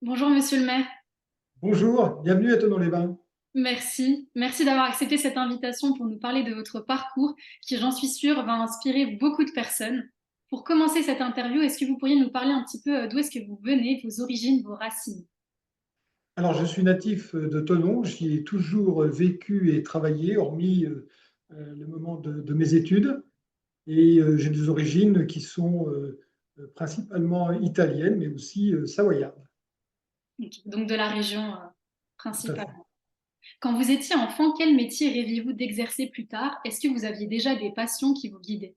Bonjour Monsieur le maire, Bonjour, bienvenue à Thonon-les-Bains. merci. Merci d'avoir accepté cette invitation pour nous parler de votre parcours qui, j'en suis sûre, va inspirer beaucoup de personnes. Pour commencer cette interview, est-ce que vous pourriez nous parler un petit peu d'où est-ce que vous venez, vos origines, vos racines? Alors, je suis natif de Thonon, j'y ai toujours vécu et travaillé, hormis le moment de mes études. Et j'ai des origines qui sont principalement italiennes, mais aussi savoyardes. Ok, donc de la région Tout à principale. fait. Quand vous étiez enfant, quel métier rêviez-vous d'exercer plus tard? Est-ce que vous aviez déjà des passions qui vous guidaient?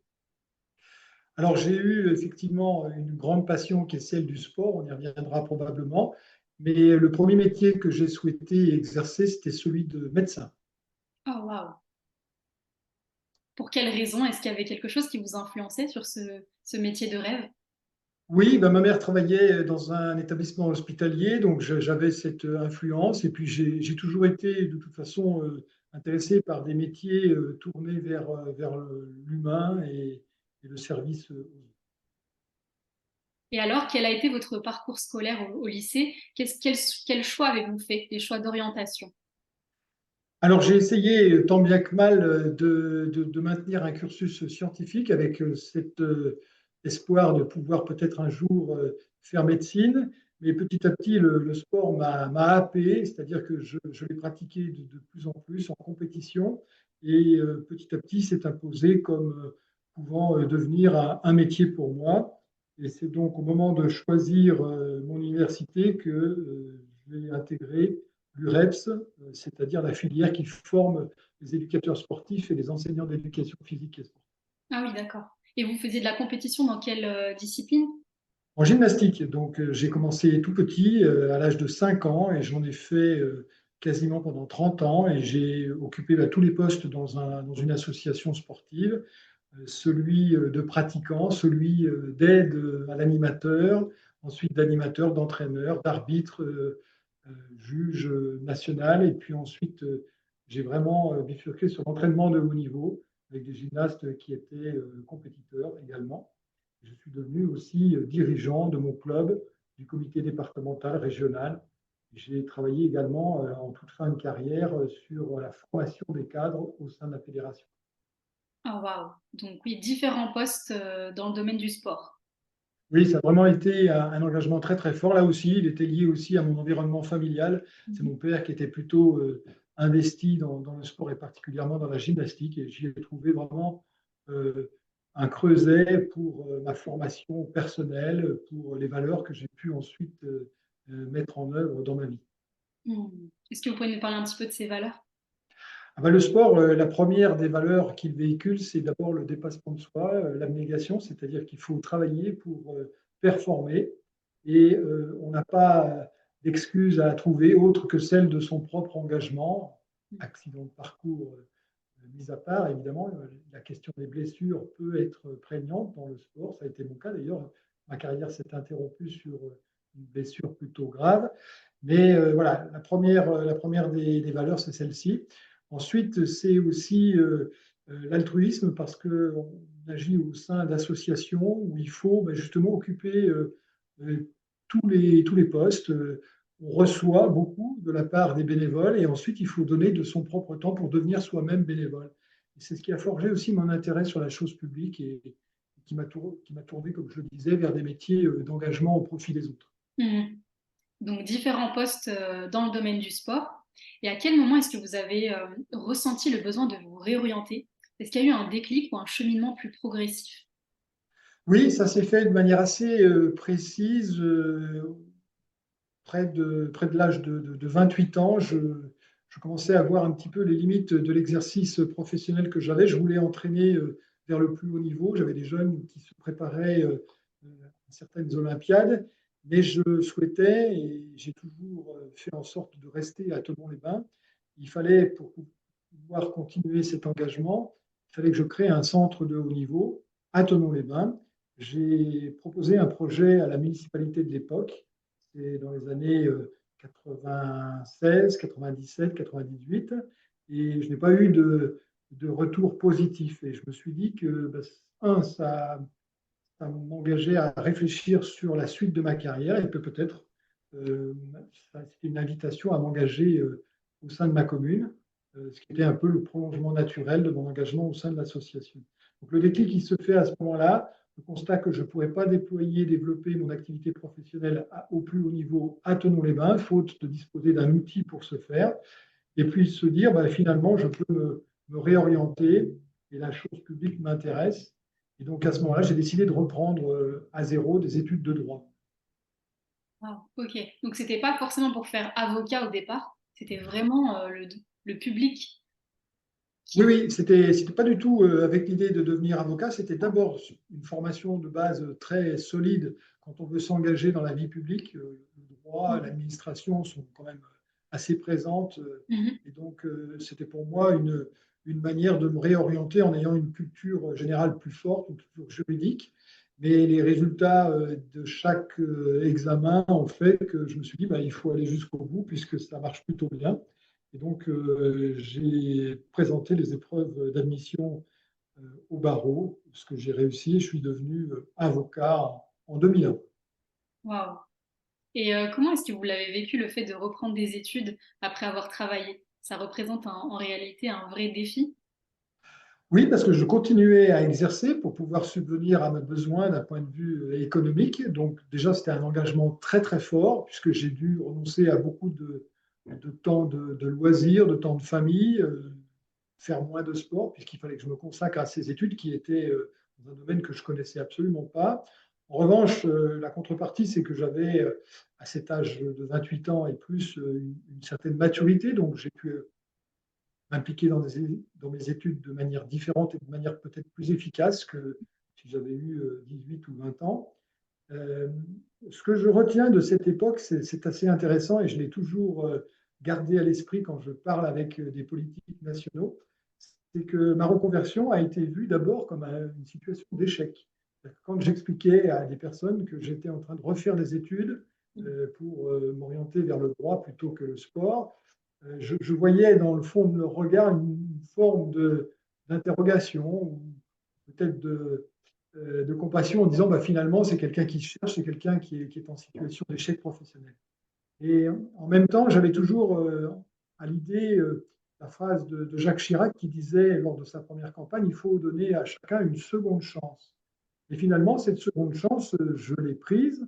Alors, j'ai eu effectivement une grande passion qui est celle du sport, on y reviendra probablement. Mais le premier métier que j'ai souhaité exercer, c'était celui de médecin. Oh waouh! Pour quelle raison? Est-ce qu'il y avait quelque chose qui vous influençait sur ce métier de rêve? Oui, bah, ma mère travaillait dans un établissement hospitalier, donc j'avais cette influence. Et puis j'ai toujours été de toute façon intéressé par des métiers tournés vers l'humain et le service aux autres. Et alors, quel a été votre parcours scolaire au lycée? Quel choix avez-vous fait? Des choix d'orientation? Alors j'ai essayé tant bien que mal de maintenir un cursus scientifique avec cet espoir de pouvoir peut-être un jour faire médecine. Mais petit à petit, le sport m'a happé, c'est-à-dire que je l'ai pratiqué de plus en plus en compétition et petit à petit s'est imposé comme pouvant devenir un métier pour moi. Et c'est donc au moment de choisir mon université que j'ai intégré l'UREPS, c'est-à-dire la filière qui forme les éducateurs sportifs et les enseignants d'éducation physique et sportive. Ah oui, d'accord. Et vous faisiez de la compétition dans quelle discipline? En gymnastique, donc j'ai commencé tout petit, à l'âge de 5 ans, et j'en ai fait quasiment pendant 30 ans, et j'ai occupé tous les postes dans une association sportive, celui de pratiquant, celui d'aide à l'animateur, ensuite d'animateur, d'entraîneur, d'arbitre, juge national, et puis ensuite j'ai vraiment bifurqué sur l'entraînement de haut niveau, avec des gymnastes qui étaient compétiteurs également. Je suis devenu aussi dirigeant de mon club, du comité départemental, régional. J'ai travaillé également en toute fin de carrière sur la formation des cadres au sein de la fédération. Ah waouh. Donc oui, différents postes dans le domaine du sport. Oui, ça a vraiment été un engagement très très fort. Là aussi, il était lié aussi à mon environnement familial. C'est Mhm. mon père qui était plutôt investi dans le sport et particulièrement dans la gymnastique. Et j'y ai trouvé vraiment euh, un creuset pour ma formation personnelle, pour les valeurs que j'ai pu ensuite mettre en œuvre dans ma vie. Hmm. Est-ce que vous pouvez nous parler un petit peu de ces valeurs? Ah bah, le sport, la première des valeurs qu'il véhicule, c'est d'abord le dépassement de soi, l'abnégation, c'est-à-dire qu'il faut travailler pour performer et on n'a pas d'excuse à trouver autre que celle de son propre engagement, accident de parcours mis à part, évidemment, la question des blessures peut être prégnante dans le sport, ça a été mon cas d'ailleurs, ma carrière s'est interrompue sur une blessure plutôt grave, mais voilà, la première des valeurs, c'est celle-ci. Ensuite, c'est aussi l'altruisme parce qu'on agit au sein d'associations où il faut justement occuper tous les postes. On reçoit beaucoup de la part des bénévoles et ensuite il faut donner de son propre temps pour devenir soi-même bénévole. Et c'est ce qui a forgé aussi mon intérêt sur la chose publique et qui m'a tourné, comme je le disais, vers des métiers d'engagement au profit des autres. Mhm. Donc différents postes dans le domaine du sport. Et à quel moment est-ce que vous avez ressenti le besoin de vous réorienter? Est-ce qu'il y a eu un déclic ou un cheminement plus progressif? Oui, ça s'est fait de manière assez précise. Près de l'âge de 28 ans, je commençais à voir un petit peu les limites de l'exercice professionnel que j'avais. Je voulais entraîner vers le plus haut niveau. J'avais des jeunes qui se préparaient à certaines Olympiades, mais je souhaitais, et j'ai toujours fait en sorte de rester à Thonon-les-Bains, il fallait, pour pouvoir continuer cet engagement, il fallait que je crée un centre de haut niveau à Thonon-les-Bains. J'ai proposé un projet à la municipalité de l'époque, c'est dans les années 96, 97, 98, et je n'ai pas eu de retour positif. Et je me suis dit que, ça m'engageait à réfléchir sur la suite de ma carrière et peut-être euh, c'était une invitation à m'engager au sein de ma commune, ce qui était un peu le prolongement naturel de mon engagement au sein de l'association. Donc le déclic qui se fait à ce moment-là, le constat que je ne pourrais pas déployer, développer mon activité professionnelle au plus haut niveau à Thonon-les-Bains, faute de disposer d'un outil pour ce faire, et puis se dire, bah, finalement, je peux me réorienter et la chose publique m'intéresse. Et donc à ce moment-là, j'ai décidé de reprendre à zéro des études de droit. Wow, ok. Donc, c'était pas forcément pour faire avocat au départ, c'était vraiment le public qui Oui, vous... oui, c'était pas du tout avec l'idée de devenir avocat, c'était d'abord une formation de base très solide quand on veut s'engager dans la vie publique. Le droit, l'administration sont quand même assez présentes. Mhm. Et donc, c'était pour moi une manière de me réorienter en ayant une culture générale plus forte, une culture juridique. Mais les résultats de chaque examen ont fait que je me suis dit, bah, il faut aller jusqu'au bout puisque ça marche plutôt bien. Et donc, j'ai présenté les épreuves d'admission au barreau, ce que j'ai réussi. Je suis devenu avocat en 2001. Waouh. Et comment est-ce que vous l'avez vécu le fait de reprendre des études après avoir travaillé? Ça représente en réalité un vrai défi. Oui, parce que je continuais à exercer pour pouvoir subvenir à mes besoins d'un point de vue économique. Donc déjà, c'était un engagement très très fort puisque j'ai dû renoncer à beaucoup de temps de loisirs, de temps de famille, faire moins de sport puisqu'il fallait que je me consacre à ces études qui étaient dans un domaine que je connaissais absolument pas. En revanche, la contrepartie, c'est que j'avais à cet âge de 28 ans et plus une certaine maturité, donc j'ai pu m'impliquer dans mes études de manière différente et de manière peut-être plus efficace que si j'avais eu 18 ou 20 ans. Euh, Ce que je retiens de cette époque, c'est assez intéressant et je l'ai toujours gardé à l'esprit quand je parle avec des politiques nationaux, c'est que ma reconversion a été vue d'abord comme une situation d'échec. Quand j'expliquais à des personnes que j'étais en train de refaire des études pour m'orienter vers le droit plutôt que le sport, je voyais dans le fond de leur regard une forme d'interrogation ou peut-être de compassion en disant bah, finalement c'est quelqu'un qui cherche, c'est quelqu'un qui est en situation d'échec professionnel. Et en même temps, j'avais toujours à l'idée la phrase de Jacques Chirac qui disait lors de sa première campagne, il faut donner à chacun une seconde chance. Et finalement, cette seconde chance, je l'ai prise,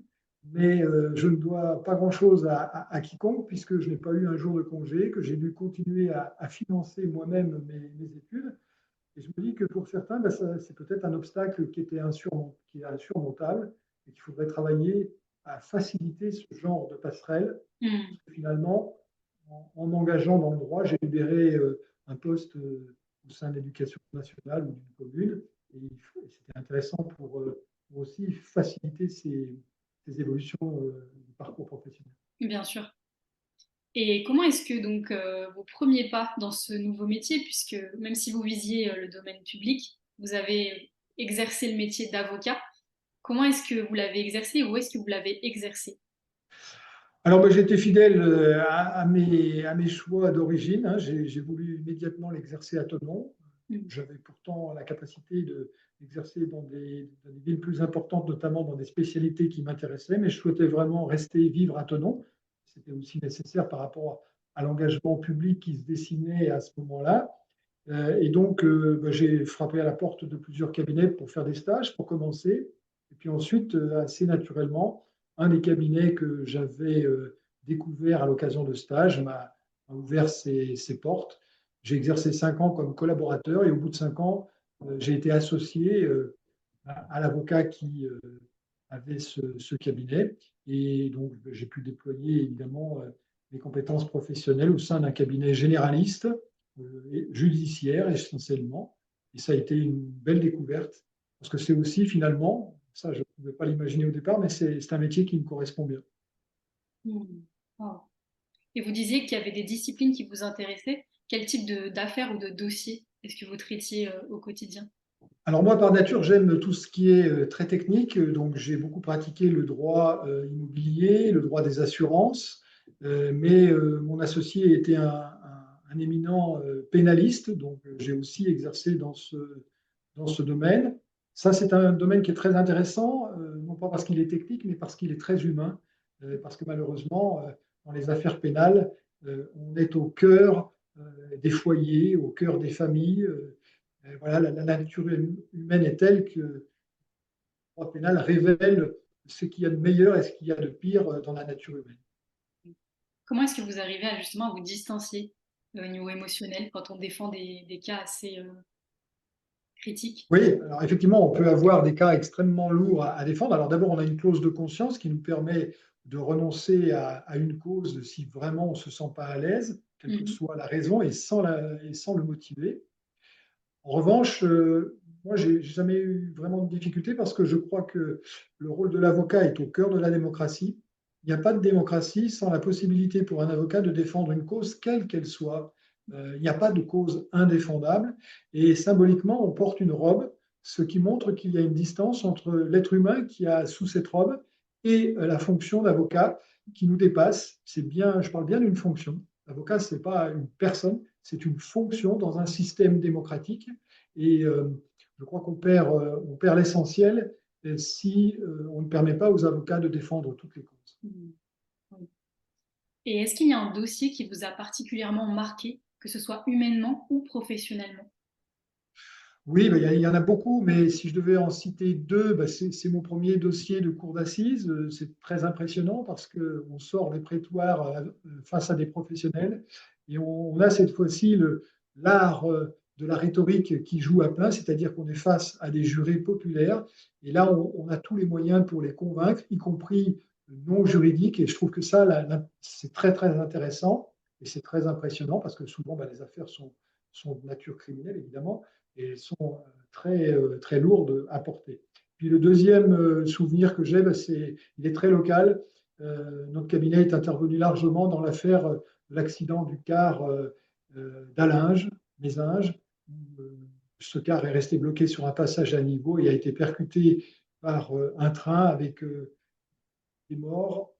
mais je ne dois pas grand-chose à quiconque puisque je n'ai pas eu un jour de congé, que j'ai dû continuer à financer moi-même mes études. Et je me dis que pour certains, ben, c'est peut-être un obstacle qui est insurmontable et qu'il faudrait travailler à faciliter ce genre de passerelle. Hmm. Finalement, en m'engageant dans le droit, j'ai libéré un poste au sein de l'éducation nationale ou d'une commune. Et c'était intéressant pour aussi faciliter ces évolutions du parcours professionnel. Bien sûr. Et comment est-ce que donc vos premiers pas dans ce nouveau métier, puisque même si vous visiez le domaine public, vous avez exercé le métier d'avocat, comment est-ce que vous l'avez exercé? Où est-ce que vous l'avez exercé? Alors, moi, j'ai été fidèle à mes choix d'origine, hein. J'ai voulu immédiatement l'exercer à Thonon. Hmm. J'avais pourtant la capacité d'exercer dans des villes plus importantes, notamment dans des spécialités qui m'intéressaient, mais je souhaitais vraiment rester vivre à Thonon. C'était aussi nécessaire par rapport à l'engagement public qui se dessinait à ce moment-là. Et donc, bah, j'ai frappé à la porte de plusieurs cabinets pour faire des stages, pour commencer. Et puis ensuite, assez naturellement, un des cabinets que j'avais découvert à l'occasion de stage m'a ouvert ses portes. J'ai exercé 5 ans comme collaborateur et au bout de 5 ans, j'ai été associé à l'avocat qui avait ce cabinet. Et donc, j'ai pu déployer évidemment mes compétences professionnelles au sein d'un cabinet généraliste, judiciaire essentiellement. Et ça a été une belle découverte parce que c'est aussi finalement, ça je ne pouvais pas l'imaginer au départ, mais c'est un métier qui me correspond bien. Hmm. Wow. Et vous disiez qu'il y avait des disciplines qui vous intéressaient. Quel type d'affaires ou de dossiers est-ce que vous traitiez au quotidien? Alors moi, par nature, j'aime tout ce qui est très technique. Donc j'ai beaucoup pratiqué le droit immobilier, le droit des assurances, mais mon associé était un éminent pénaliste, donc j'ai aussi exercé dans ce domaine. Ça, c'est un domaine qui est très intéressant, non pas parce qu'il est technique, mais parce qu'il est très humain. parce que malheureusement, dans les affaires pénales, on est au cœur des foyers, au cœur des familles. Voilà, la nature humaine est telle que le droit pénal révèle ce qu'il y a de meilleur et ce qu'il y a de pire dans la nature humaine. Comment est-ce que vous arrivez à justement vous distancier au niveau émotionnel quand on défend des cas assez critiques? Oui, alors effectivement, on peut avoir des cas extrêmement lourds à défendre. Alors d'abord, on a une clause de conscience qui nous permet de renoncer à une cause si vraiment on ne se sent pas à l'aise, quelle que Mhm. soit la raison, et sans le motiver. En revanche, moi, j'ai jamais eu vraiment de difficulté parce que je crois que le rôle de l'avocat est au cœur de la démocratie. Il n'y a pas de démocratie sans la possibilité pour un avocat de défendre une cause, quelle qu'elle soit. Il n'y a pas de cause indéfendable. Et symboliquement, on porte une robe, ce qui montre qu'il y a une distance entre l'être humain qui a sous cette robe et la fonction d'avocat qui nous dépasse. C'est bien, je parle bien d'une fonction. L'avocat, ce n'est pas une personne, c'est une fonction dans un système démocratique. Et je crois on perd l'essentiel si on ne permet pas aux avocats de défendre toutes les causes. Mhm. Oui. Et est-ce qu'il y a un dossier qui vous a particulièrement marqué, que ce soit humainement ou professionnellement? Oui, ben, il y en a beaucoup, mais si je devais en citer deux, ben, c'est mon premier dossier de cour d'assises. C'est très impressionnant parce qu'on sort des prétoires face à des professionnels et on a cette fois-ci l'art de la rhétorique qui joue à plein, c'est-à-dire qu'on est face à des jurés populaires et là, on a tous les moyens pour les convaincre, y compris non juridiques. Et je trouve que ça, c'est très, très intéressant et c'est très impressionnant parce que souvent, ben, les affaires sont de nature criminelle, évidemment, et sont très lourdes à porter. Puis le deuxième souvenir que j'ai, ben, il est très local. Notre cabinet est intervenu largement dans l'affaire de l'accident du car d'Allinges, Mézinges. Ce car est resté bloqué sur un passage à niveau et a été percuté par un train avec des morts,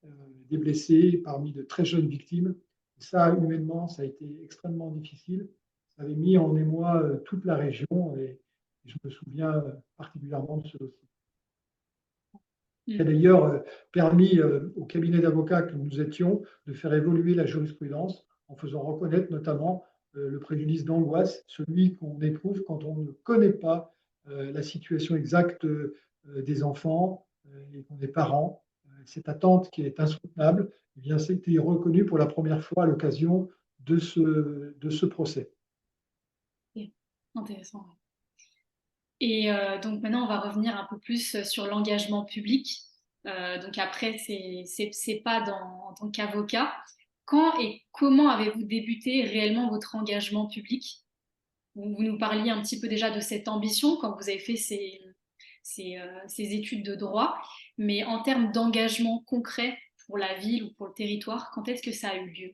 des blessés, parmi de très jeunes victimes. Et ça, humainement, ça a été extrêmement difficile. Ça avait mis en émoi toute la région et je me souviens particulièrement de ce dossier. Qui a Mhm. d'ailleurs permis au cabinet d'avocats que nous étions de faire évoluer la jurisprudence en faisant reconnaître notamment le préjudice d'angoisse, celui qu'on éprouve quand on ne connaît pas la situation exacte des enfants et qu'on est parent. Cette attente qui est insoutenable, eh bien, c'était reconnu pour la première fois à l'occasion de ce procès. Ok. Intéressant. Et donc maintenant, on va revenir un peu plus sur l'engagement public. Donc après, c'est pas en tant qu'avocat. Quand et comment avez-vous débuté réellement votre engagement public? Vous nous parliez un petit peu déjà de cette ambition quand vous avez fait ces études de droit, mais en termes d'engagement concret pour la ville ou pour le territoire, quand est-ce que ça a eu lieu?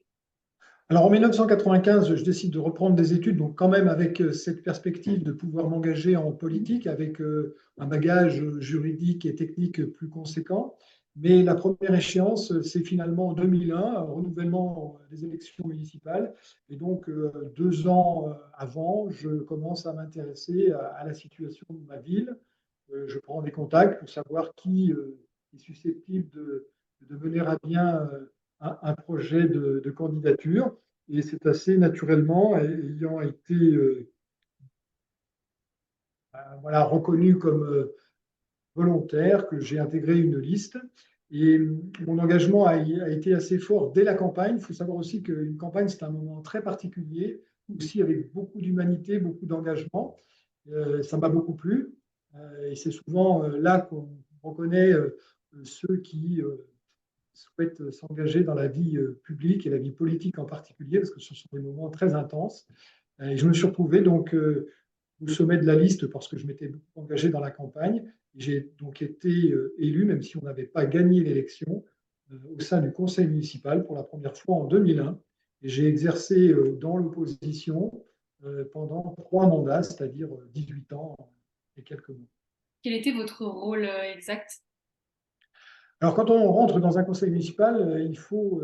Alors en 1995, je décide de reprendre des études, donc quand même avec cette perspective de pouvoir m'engager en politique, avec un bagage juridique et technique plus conséquent. Mais la première échéance, c'est finalement en 2001, un renouvellement des élections municipales. Et donc 2 ans avant, je commence à m'intéresser à la situation de ma ville. Je prends des contacts pour savoir qui est susceptible de mener à bien un projet de candidature. Et c'est assez naturellement, ayant été voilà, reconnu comme volontaire, que j'ai intégré une liste. Et mon engagement a été assez fort dès la campagne. Il faut savoir aussi qu'une campagne, c'est un moment très particulier, aussi avec beaucoup d'humanité, beaucoup d'engagement. Ça m'a beaucoup plu. Et c'est souvent là qu'on reconnaît ceux qui souhaitent s'engager dans la vie publique et la vie politique en particulier, parce que ce sont des moments très intenses. Et je me suis retrouvé donc au sommet de la liste parce que je m'étais beaucoup engagé dans la campagne. J'ai donc été élu, même si on n'avait pas gagné l'élection, au sein du conseil municipal pour la première fois en 2001. Et j'ai exercé dans l'opposition pendant 3 mandats, c'est-à-dire 18 ans et quelques mois. Quel était votre rôle exact? Alors, quand on rentre dans un conseil municipal, il faut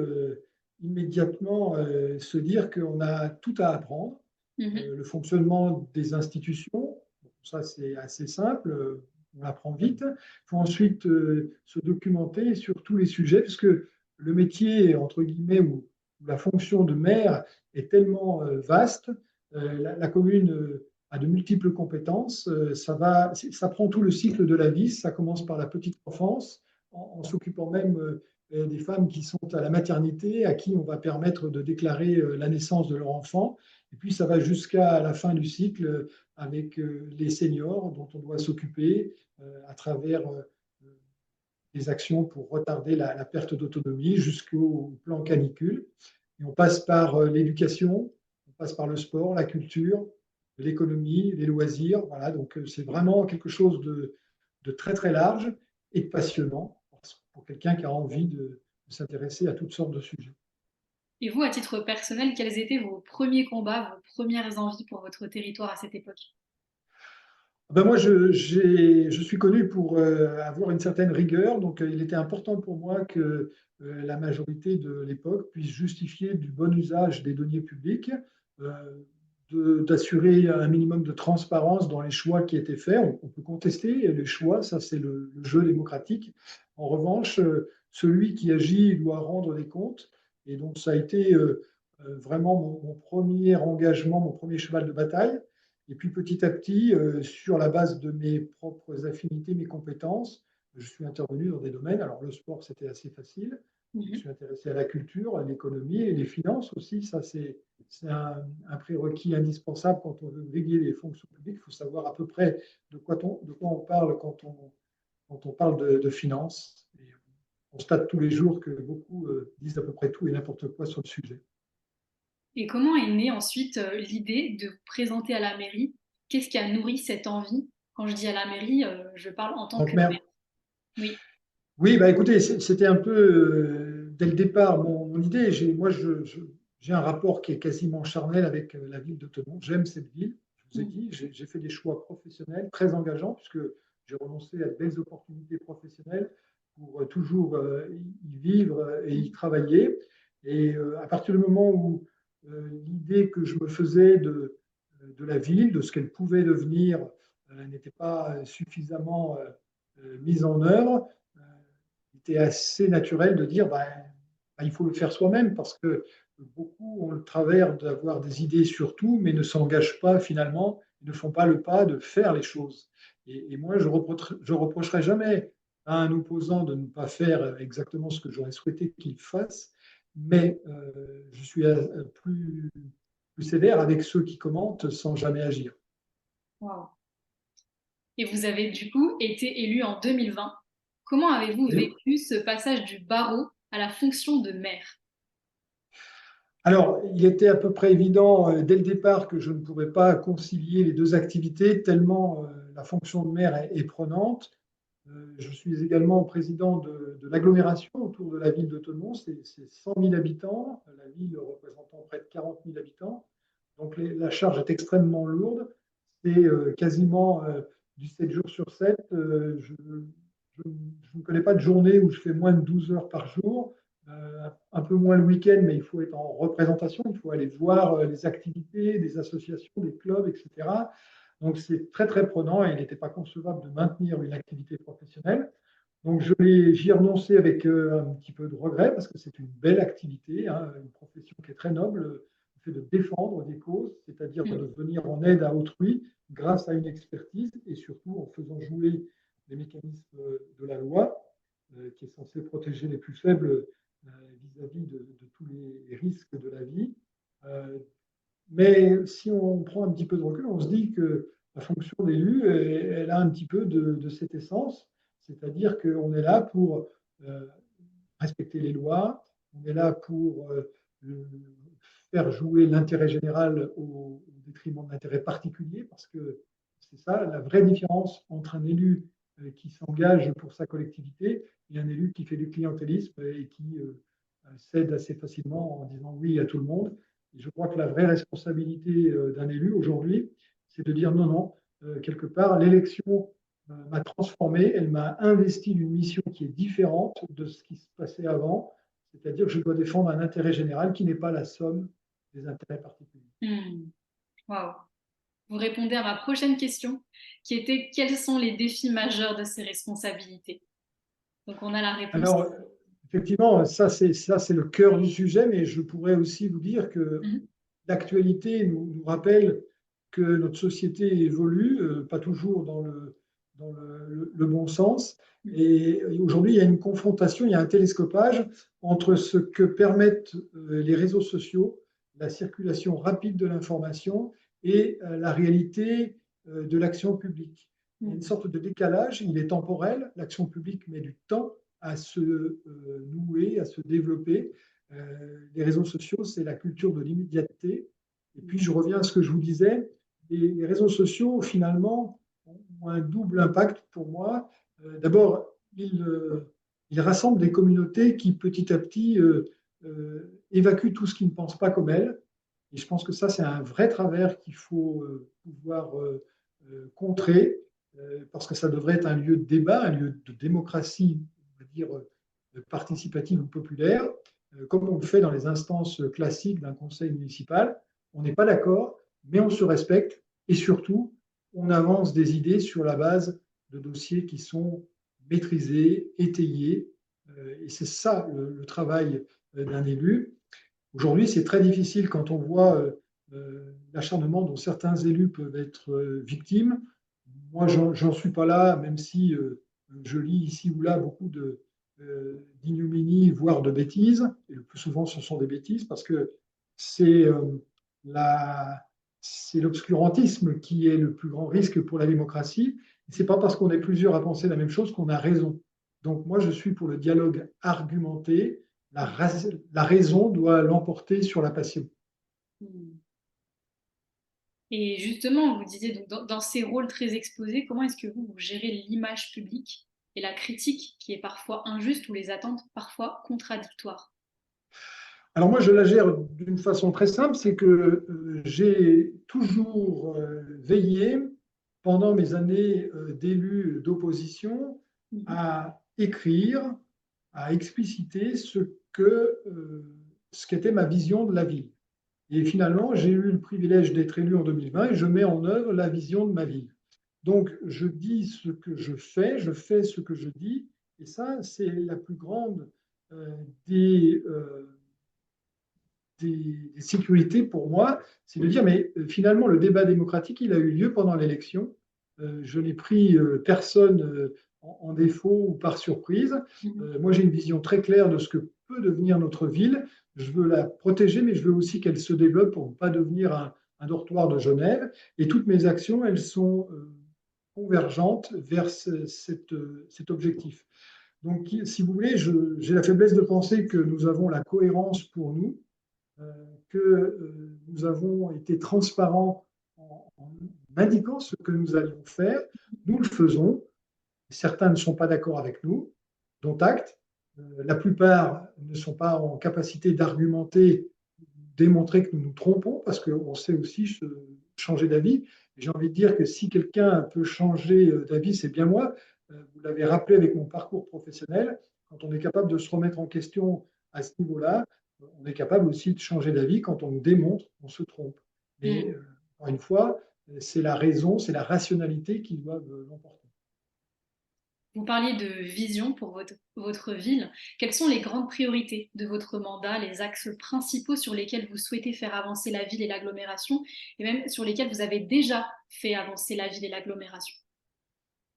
immédiatement se dire qu'on a tout à apprendre. Mhm. Le fonctionnement des institutions, ça c'est assez simple, on apprend vite. Il faut ensuite se documenter sur tous les sujets, puisque le métier, entre guillemets, ou la fonction de maire est tellement vaste, la commune a de multiples compétences, ça prend tout le cycle de la vie, ça commence par la petite enfance, en s'occupant même des femmes qui sont à la maternité, à qui on va permettre de déclarer la naissance de leur enfant, et puis ça va jusqu'à la fin du cycle avec les seniors dont on doit s'occuper à travers des actions pour retarder la perte d'autonomie jusqu'au plan canicule. Et on passe par l'éducation, on passe par le sport, la culture, l'économie, les loisirs. Voilà, donc c'est vraiment quelque chose de très très large et de passionnant pour quelqu'un qui a envie de s'intéresser à toutes sortes de sujets. Et vous, à titre personnel, quels étaient vos premiers combats, vos premières envies pour votre territoire à cette époque? Ben moi, je suis connu pour avoir une certaine rigueur, donc il était important pour moi que la majorité de l'époque puisse justifier du bon usage des deniers publics, euh, d'assurer un minimum de transparence dans les choix qui étaient faits. On peut contester les choix, ça c'est le jeu démocratique. En revanche, celui qui agit doit rendre des comptes, et donc ça a été vraiment mon premier engagement, mon premier cheval de bataille. Et puis petit à petit, sur la base de mes propres affinités, mes compétences, je suis intervenu dans des domaines. Alors le sport, c'était assez facile. Je me Mhm. suis intéressé à la culture, à l'économie et les finances aussi. Ça, c'est un prérequis indispensable quand on veut briguer les fonctions publiques. Il faut savoir à peu près de quoi on parle quand on parle de finances. Et on constate tous les jours que beaucoup disent à peu près tout et n'importe quoi sur le sujet. Et comment est née ensuite l'idée de vous présenter à la mairie? Qu'est-ce qui a nourri cette envie? Quand je dis à la mairie, je parle en tant Donc, que maire. merde. Oui. Oui, bah écoutez, c'était un peu dès le départ mon idée. J'ai un rapport qui est quasiment charnel avec la ville de Thonon. J'aime cette ville. Je vous ai Mhm. dit, j'ai fait des choix professionnels très engageants puisque j'ai renoncé à de belles opportunités professionnelles pour toujours y vivre et y travailler. Et à partir du moment où l'idée que je me faisais de la ville, de ce qu'elle pouvait devenir, n'était pas suffisamment mise en œuvre, il était assez naturel de dire il faut le faire soi-même parce que beaucoup ont le travers d'avoir des idées sur tout, mais ne s'engagent pas finalement, ne font pas le pas de faire les choses. Et moi, je reprocherai jamais à un opposant de ne pas faire exactement ce que j'aurais souhaité qu'il fasse, mais je suis plus sévère avec ceux qui commentent sans jamais agir. Wow. Et vous avez du coup été élu en 2020. Comment avez-vous Oui. vécu ce passage du barreau à la fonction de maire? Alors, il était à peu près évident dès le départ que je ne pourrais pas concilier les deux activités, tellement la fonction de maire est prenante. Je suis également président de l'agglomération autour de la ville de Thonon, c'est 100 000 habitants, la ville représentant près de 40 000 habitants. Donc la charge est extrêmement lourde, c'est quasiment du 7 jours sur 7. Je ne connais pas de journée où je fais moins de 12 heures par jour. Un peu moins le week-end, mais il faut être en représentation, il faut aller voir les activités des associations, des clubs, etc. Donc c'est très très prenant et il n'était pas concevable de maintenir une activité professionnelle. Donc j'y ai renoncé avec un petit peu de regret parce que c'est une belle activité, hein, une profession qui est très noble, le fait de défendre des causes, c'est-à-dire de Mhm. venir en aide à autrui grâce à une expertise et surtout en faisant jouer les mécanismes de la loi qui est censée protéger les plus faibles vis-à-vis de tous les risques de la vie. Euh, mais si on prend un petit peu de recul, on se dit que la fonction d'élu, elle a un petit peu de cette essence, c'est-à-dire qu'on est là pour euh, respecter les lois, on est là pour faire jouer l'intérêt général au détriment de l'intérêt particulier, parce que c'est ça la vraie différence entre un élu qui s'engage pour sa collectivité et un élu qui fait du clientélisme et qui cède assez facilement en disant oui à tout le monde. Et je crois que la vraie responsabilité d'un élu aujourd'hui, c'est de dire non, non, quelque part, l'élection m'a transformé, elle m'a investi d'une mission qui est différente de ce qui se passait avant, c'est-à-dire que je dois défendre un intérêt général qui n'est pas la somme des intérêts particuliers. Hmm. Wow. Vous répondez à ma prochaine question, qui était quels sont les défis majeurs de ces responsabilités? Donc on a la réponse. Alors, Effectivement, ça c'est le cœur du sujet, mais je pourrais aussi vous dire que Mhm. l'actualité nous rappelle que notre société évolue, pas toujours dans le bon sens. Et aujourd'hui, il y a une confrontation, il y a un télescopage entre ce que permettent les réseaux sociaux, la circulation rapide de l'information, et la réalité de l'action publique. Il y a une Mhm. sorte de décalage, il est temporel, l'action publique met du temps à se nouer, à se développer. Les réseaux sociaux, c'est la culture de l'immédiateté. Et puis, je reviens à ce que je vous disais, les réseaux sociaux, finalement, ont un double impact pour moi. D'abord, ils rassemblent des communautés qui, petit à petit, évacuent tout ce qui ne pense pas comme elles. Et je pense que ça, c'est un vrai travers qu'il faut pouvoir contrer, parce que ça devrait être un lieu de débat, un lieu de démocratie, on va dire, participative ou populaire, comme on le fait dans les instances classiques d'un conseil municipal. On n'est pas d'accord, mais on se respecte et surtout, on avance des idées sur la base de dossiers qui sont maîtrisés, étayés. Et c'est ça le travail d'un élu. Aujourd'hui, c'est très difficile quand on voit l'acharnement dont certains élus peuvent être victimes. Moi, j'en suis pas là, même si je lis ici ou là beaucoup d'ignominie, voire de bêtises. Et le plus souvent, ce sont des bêtises parce que c'est la, c'est l'obscurantisme qui est le plus grand risque pour la démocratie. Ce n'est pas parce qu'on est plusieurs à penser la même chose qu'on a raison. Donc moi, je suis pour le dialogue argumenté. La raison doit l'emporter sur la passion. Mhm. Et justement, vous disiez donc dans ces rôles très exposés, comment est-ce que vous gérez l'image publique et la critique qui est parfois injuste ou les attentes parfois contradictoires? Alors moi, je la gère d'une façon très simple, c'est que j'ai toujours veillé pendant mes années d'élu d'opposition Mhm. à écrire, à expliciter ce qu'était ma vision de la ville. Et finalement, j'ai eu le privilège d'être élu en 2020 et je mets en œuvre la vision de ma ville. Donc, je dis ce que je fais ce que je dis, et ça, c'est la plus grande euh, des, des sécurités pour moi, c'est de dire, mais finalement, le débat démocratique, il a eu lieu pendant l'élection. Je n'ai pris personne en défaut ou par surprise. Mhm. Moi, j'ai une vision très claire de ce que peut devenir notre ville. Je veux la protéger, mais je veux aussi qu'elle se développe pour ne pas devenir un dortoir de Genève. Et toutes mes actions, elles sont convergentes vers cet objectif. Donc, si vous voulez, j'ai la faiblesse de penser que nous avons la cohérence pour nous, que nous avons été transparents en indiquant ce que nous allions faire. Nous le faisons. Certains ne sont pas d'accord avec nous, dont acte. La plupart ne sont pas en capacité d'argumenter, démontrer que nous nous trompons, parce qu'on sait aussi changer d'avis. J'ai envie de dire que si quelqu'un peut changer d'avis, c'est bien moi. Vous l'avez rappelé avec mon parcours professionnel, quand on est capable de se remettre en question à ce niveau-là, on est capable aussi de changer d'avis quand on démontre qu'on se trompe. Mais Mhm. encore une fois, c'est la raison, c'est la rationalité qui doivent l'emporter. Vous parliez de vision pour votre ville. Quelles sont les grandes priorités de votre mandat, les axes principaux sur lesquels vous souhaitez faire avancer la ville et l'agglomération, et même sur lesquels vous avez déjà fait avancer la ville et l'agglomération?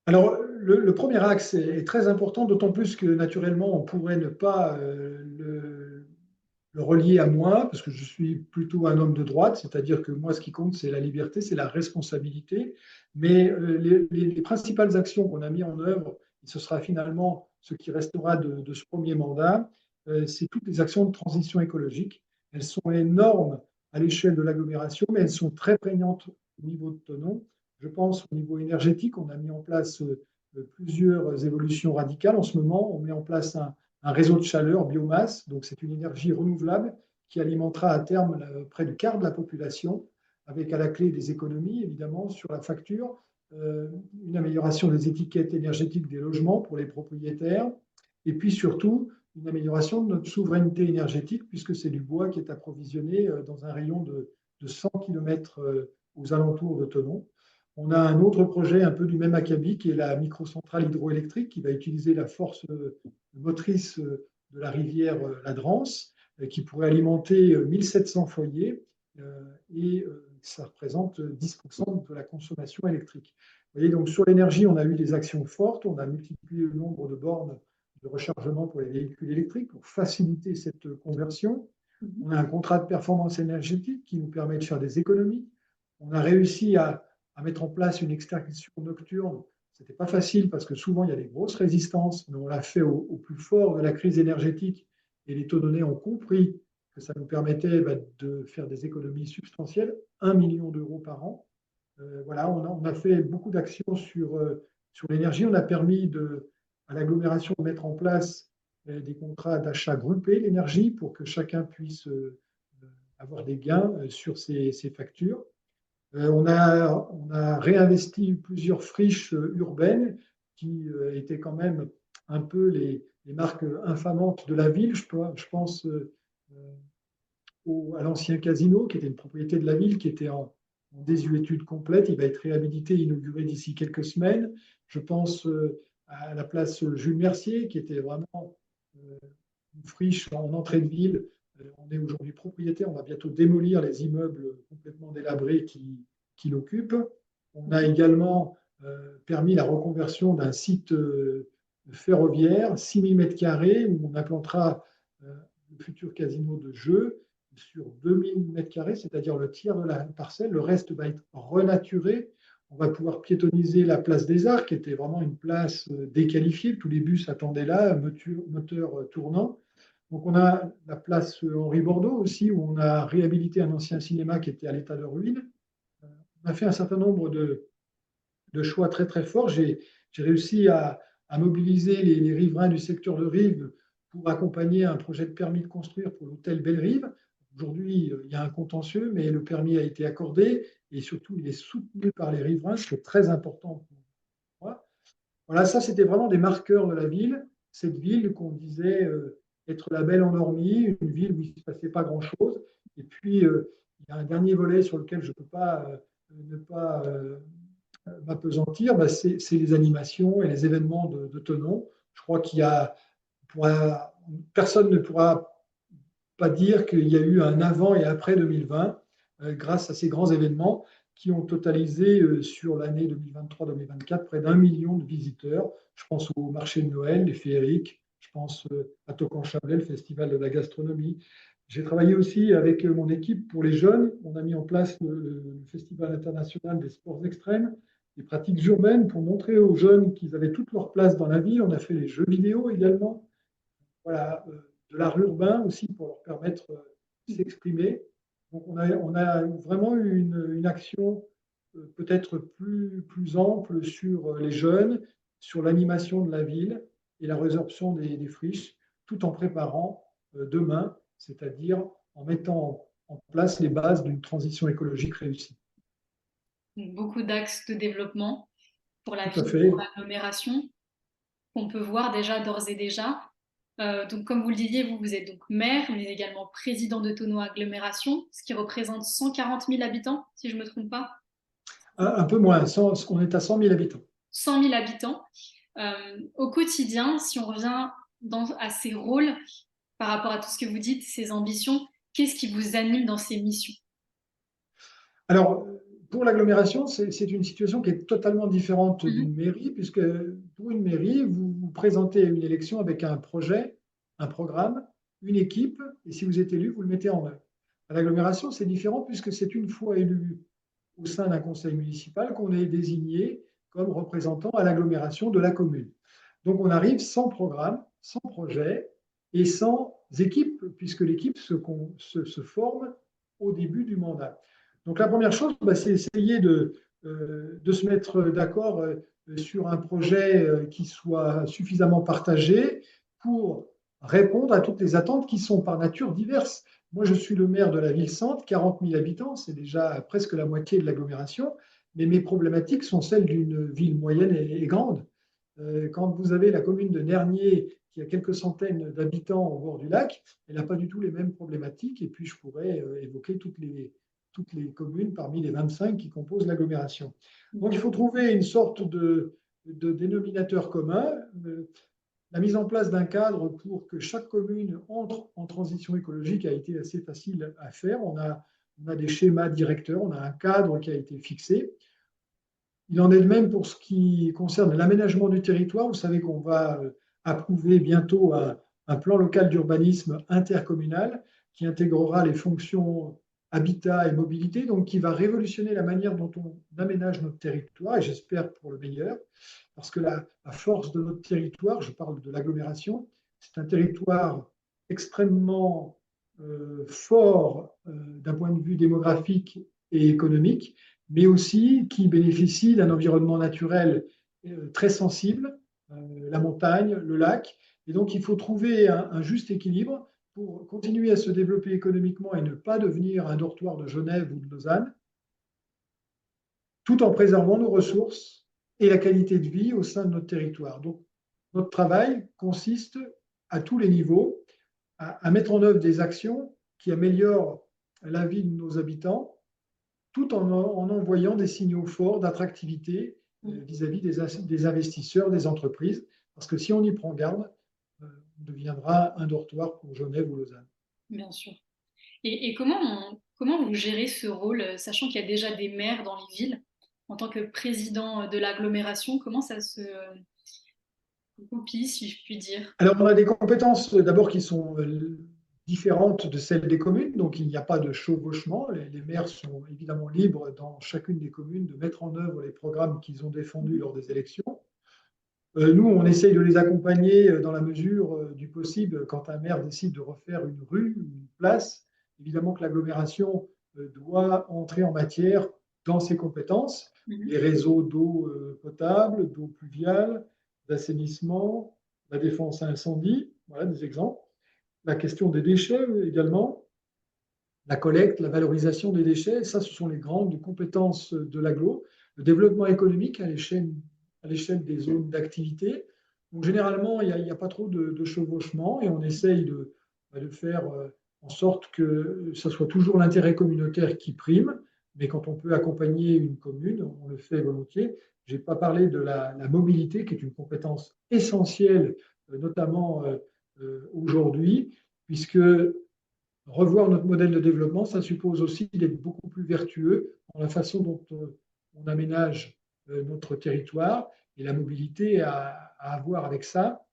Alors, le premier axe est très important, d'autant plus que naturellement, on pourrait ne pas le relier à moi, parce que je suis plutôt un homme de droite, c'est-à-dire que moi, ce qui compte, c'est la liberté, c'est la responsabilité. Mais les principales actions qu'on a mises en œuvre, et ce sera finalement ce qui restera de ce premier mandat, c'est toutes les actions de transition écologique. Elles sont énormes à l'échelle de l'agglomération, mais elles sont très prégnantes au niveau de Thonon. Je pense au niveau énergétique, on a mis en place plusieurs évolutions radicales. En ce moment, on met en place un réseau de chaleur biomasse, donc c'est une énergie renouvelable qui alimentera à terme près du quart de la population, avec à la clé des économies, évidemment, sur la facture, une amélioration des étiquettes énergétiques des logements pour les propriétaires, et puis surtout une amélioration de notre souveraineté énergétique, puisque c'est du bois qui est approvisionné dans un rayon de 100 km aux alentours de Thonon. On a un autre projet un peu du même acabit qui est la microcentrale hydroélectrique qui va utiliser la force motrice de la rivière la Drance, qui pourrait alimenter 1700 foyers, et ça représente 10% de la consommation électrique. Vous voyez, donc sur l'énergie, on a eu des actions fortes, on a multiplié le nombre de bornes de rechargement pour les véhicules électriques pour faciliter cette conversion. On a un contrat de performance énergétique qui nous permet de faire des économies. On a réussi à mettre en place une extraction nocturne. Ce n'était pas facile parce que souvent il y a des grosses résistances, mais on l'a fait au plus fort de la crise énergétique et les taux donnés ont compris que ça nous permettait de faire des économies substantielles, 1 million d'euros par an. Voilà, on a fait beaucoup d'actions sur l'énergie. On a permis à l'agglomération de mettre en place des contrats d'achat groupés d'énergie pour que chacun puisse avoir des gains sur ses factures. On a réinvesti plusieurs friches urbaines qui étaient quand même un peu les marques infamantes de la ville. Je pense à l'ancien casino, qui était une propriété de la ville, qui était en désuétude complète. Il va être réhabilité, inauguré d'ici quelques semaines. Je pense à la place Jules Mercier, qui était vraiment une friche en entrée de ville. On est aujourd'hui propriétaire, on va bientôt démolir les immeubles complètement délabrés qui l'occupent. On a également permis la reconversion d'un site ferroviaire, 6000 m², où on implantera le futur casino de jeu sur 2000 m², c'est-à-dire le tiers de la parcelle. Le reste va être renaturé. On va pouvoir piétoniser la place des Arts, qui était vraiment une place déqualifiée. Tous les bus attendaient là, moteur tournant. Donc on a la place Henri Bordeaux aussi, où on a réhabilité un ancien cinéma qui était à l'état de ruine. On a fait un certain nombre de choix très très forts. J'ai réussi à mobiliser les riverains du secteur de Rive pour accompagner un projet de permis de construire pour l'hôtel Belle-Rive. Aujourd'hui, il y a un contentieux, mais le permis a été accordé et surtout, il est soutenu par les riverains, ce qui est très important pour moi. Voilà, ça, c'était vraiment des marqueurs de la ville. Cette ville qu'on disait être la belle endormie, une ville où il ne se passait pas grand-chose. Et puis, il y a un dernier volet sur lequel je ne peux pas ne pas m'apesantir, c'est les animations et les événements de Thonon. Je crois personne ne pourra pas dire qu'il y a eu un avant et après 2020 grâce à ces grands événements qui ont totalisé sur l'année 2023-2024 près d'1 million de visiteurs. Je pense au marché de Noël, les féeriques, je pense à Tocan-Chablais, le festival de la gastronomie. J'ai travaillé aussi avec mon équipe pour les jeunes. On a mis en place le Festival international des sports extrêmes, des pratiques urbaines pour montrer aux jeunes qu'ils avaient toute leur place dans la ville. On a fait les jeux vidéo également. Voilà, de l'art urbain aussi pour leur permettre de s'exprimer. Donc on a vraiment eu une action peut-être plus ample sur les jeunes, sur l'animation de la ville et la résorption des friches, tout en préparant demain, c'est-à-dire en mettant en place les bases d'une transition écologique réussie. Donc, beaucoup d'axes de développement pour la Tout à ville, fait. pour l'agglomération, qu'on peut voir déjà d'ores et déjà. Donc, comme vous le disiez, vous êtes donc maire, mais également président de Thonon Agglomération, ce qui représente 140 000 habitants, si je ne me trompe pas. Un peu moins, on est à 100 000 habitants. 100 000 habitants. Au quotidien, si on revient à ces rôles, par rapport à tout ce que vous dites, ces ambitions, qu'est-ce qui vous anime dans ces missions? Alors, pour l'agglomération, c'est une situation qui est totalement différente d'une mairie, puisque pour une mairie, vous vous présentez à une élection avec un projet, un programme, une équipe, et si vous êtes élu, vous le mettez en œuvre. À l'agglomération, c'est différent puisque c'est une fois élu au sein d'un conseil municipal qu'on est désigné comme représentant à l'agglomération de la commune. Donc on arrive sans programme, sans projet et sans équipe, puisque l'équipe se forme au début du mandat. Donc la première chose, c'est essayer de se mettre d'accord sur un projet qui soit suffisamment partagé pour répondre à toutes les attentes qui sont par nature diverses. Moi, je suis le maire de la ville-centre, 40 000 habitants, c'est déjà presque la moitié de l'agglomération, mais mes problématiques sont celles d'une ville moyenne et grande. Quand vous avez la commune de Nernier, qui a quelques centaines d'habitants au bord du lac, elle n'a pas du tout les mêmes problématiques, et puis je pourrais évoquer toutes les communes parmi les 25 qui composent l'agglomération. Donc il faut trouver une sorte de dénominateur commun. La mise en place d'un cadre pour que chaque commune entre en transition écologique a été assez facile à faire. On a des schémas directeurs, on a un cadre qui a été fixé. Il en est de même pour ce qui concerne l'aménagement du territoire. Vous savez qu'on va approuver bientôt un plan local d'urbanisme intercommunal qui intégrera les fonctions habitat et mobilité, donc qui va révolutionner la manière dont on aménage notre territoire, et j'espère pour le meilleur, parce que la force de notre territoire, je parle de l'agglomération, c'est un territoire extrêmement fort d'un point de vue démographique et économique, mais aussi qui bénéficie d'un environnement naturel très sensible, la montagne, le lac. Et donc, il faut trouver un juste équilibre pour continuer à se développer économiquement et ne pas devenir un dortoir de Genève ou de Lausanne, tout en préservant nos ressources et la qualité de vie au sein de notre territoire. Donc, notre travail consiste à tous les niveaux à mettre en œuvre des actions qui améliorent la vie de nos habitants, tout en envoyant des signaux forts d'attractivité vis-à-vis des investisseurs, des entreprises. Parce que si on y prend garde, on deviendra un dortoir pour Genève ou Lausanne. Bien sûr. Et comment vous gérez ce rôle, sachant qu'il y a déjà des maires dans les villes, en tant que président de l'agglomération, comment ça se goupille, si je puis dire? Alors, on a des compétences d'abord qui sont différentes de celles des communes, donc il n'y a pas de chevauchement. Les maires sont évidemment libres dans chacune des communes de mettre en œuvre les programmes qu'ils ont défendus lors des élections. Nous, on essaye de les accompagner dans la mesure du possible quand un maire décide de refaire une rue, une place. Évidemment que l'agglomération doit entrer en matière dans ses compétences, les réseaux d'eau potable, d'eau pluviale, d'assainissement, la défense à incendie, voilà des exemples. La question des déchets également, la collecte, la valorisation des déchets, ça, ce sont les grandes compétences de l'agglo. Le développement économique à l'échelle des zones d'activité. Donc, généralement, il n'y a pas trop de chevauchement et on essaye de faire en sorte que ce soit toujours l'intérêt communautaire qui prime. Mais quand on peut accompagner une commune, on le fait volontiers. Je n'ai pas parlé de la mobilité, qui est une compétence essentielle, notamment aujourd'hui, puisque revoir notre modèle de développement, ça suppose aussi d'être beaucoup plus vertueux dans la façon dont on aménage notre territoire et la mobilité à avoir avec ça.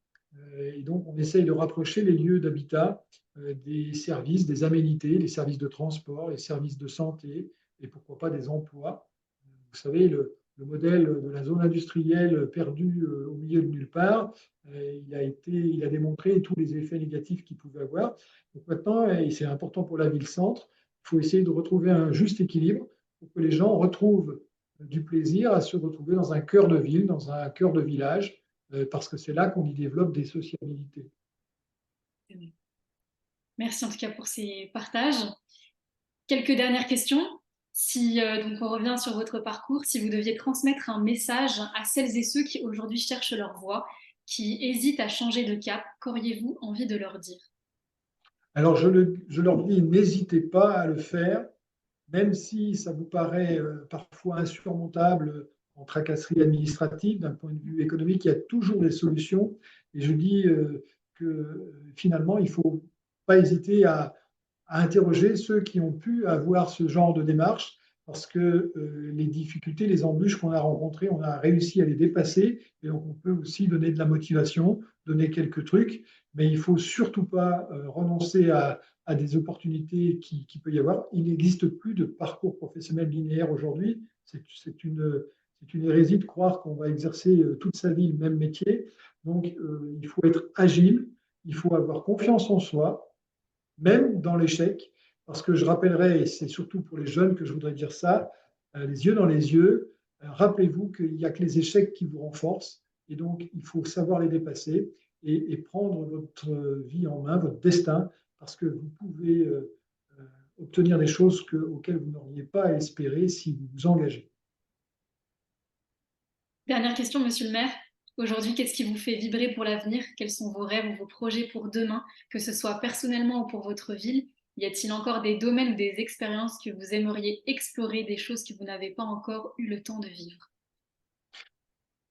Et donc, on essaye de rapprocher les lieux d'habitat des services, des aménités, les services de transport, les services de santé et pourquoi pas des emplois. Vous savez, le modèle de la zone industrielle perdue au milieu de nulle part, il a démontré tous les effets négatifs qu'il pouvait avoir. Donc maintenant, et c'est important pour la ville-centre, il faut essayer de retrouver un juste équilibre pour que les gens retrouvent du plaisir à se retrouver dans un cœur de ville, dans un cœur de village, parce que c'est là qu'on y développe des sociabilités. Merci en tout cas pour ces partages. Quelques dernières questions. Si donc on revient sur votre parcours, si vous deviez transmettre un message à celles et ceux qui aujourd'hui cherchent leur voie, qui hésitent à changer de cap, qu'auriez-vous envie de leur dire? Alors je leur dis, n'hésitez pas à le faire, même si ça vous paraît parfois insurmontable en tracasserie administrative, d'un point de vue économique, il y a toujours des solutions. Et je dis que finalement, il ne faut pas hésiter à interroger ceux qui ont pu avoir ce genre de démarche, parce que les difficultés, les embûches qu'on a rencontrées, on a réussi à les dépasser, et donc on peut aussi donner de la motivation, donner quelques trucs, mais il ne faut surtout pas renoncer à des opportunités qui peut y avoir. Il n'existe plus de parcours professionnel linéaire aujourd'hui. C'est une hérésie de croire qu'on va exercer toute sa vie le même métier. Donc, il faut être agile, il faut avoir confiance en soi, même dans l'échec, parce que je rappellerai, et c'est surtout pour les jeunes que je voudrais dire ça, les yeux dans les yeux, rappelez-vous qu'il n'y a que les échecs qui vous renforcent, et donc il faut savoir les dépasser et prendre votre vie en main, votre destin, parce que vous pouvez obtenir des choses auxquelles vous n'auriez pas espéré si vous vous engagez. Dernière question, monsieur le maire. Aujourd'hui, qu'est-ce qui vous fait vibrer pour l'avenir? Quels sont vos rêves ou vos projets pour demain, que ce soit personnellement ou pour votre ville? Y a-t-il encore des domaines ou des expériences que vous aimeriez explorer, des choses que vous n'avez pas encore eu le temps de vivre?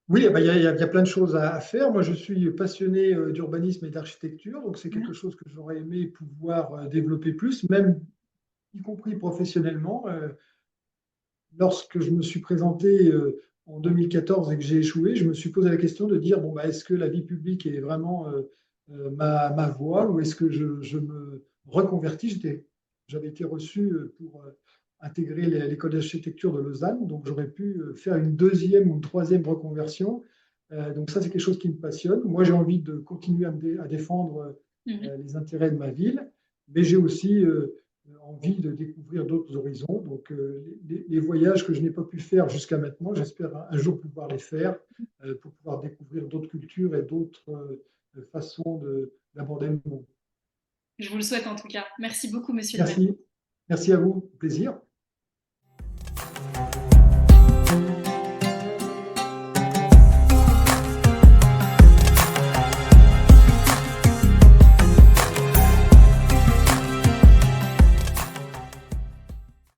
Oui, bah, il y a plein de choses à faire. Moi, je suis passionné d'urbanisme et d'architecture, donc c'est quelque Mhm. chose que j'aurais aimé pouvoir développer plus, même y compris professionnellement. Lorsque je me suis présenté en 2014 et que j'ai échoué, je me suis posé la question de dire, bon, bah, est-ce que la vie publique est vraiment ma voie ou est-ce que je me reconvertis? J'avais été reçu pour intégrer l'école d'architecture de Lausanne, donc j'aurais pu faire une deuxième ou une troisième reconversion. Donc ça, c'est quelque chose qui me passionne. Moi, j'ai envie de continuer à défendre Mhm. les intérêts de ma ville, mais j'ai aussi envie de découvrir d'autres horizons. Donc, les voyages que je n'ai pas pu faire jusqu'à maintenant, j'espère un jour pouvoir les faire pour pouvoir découvrir d'autres cultures et d'autres façons d'aborder le monde. Je vous le souhaite en tout cas. Merci beaucoup, Monsieur Lebel. Merci. Merci à vous. Plaisir.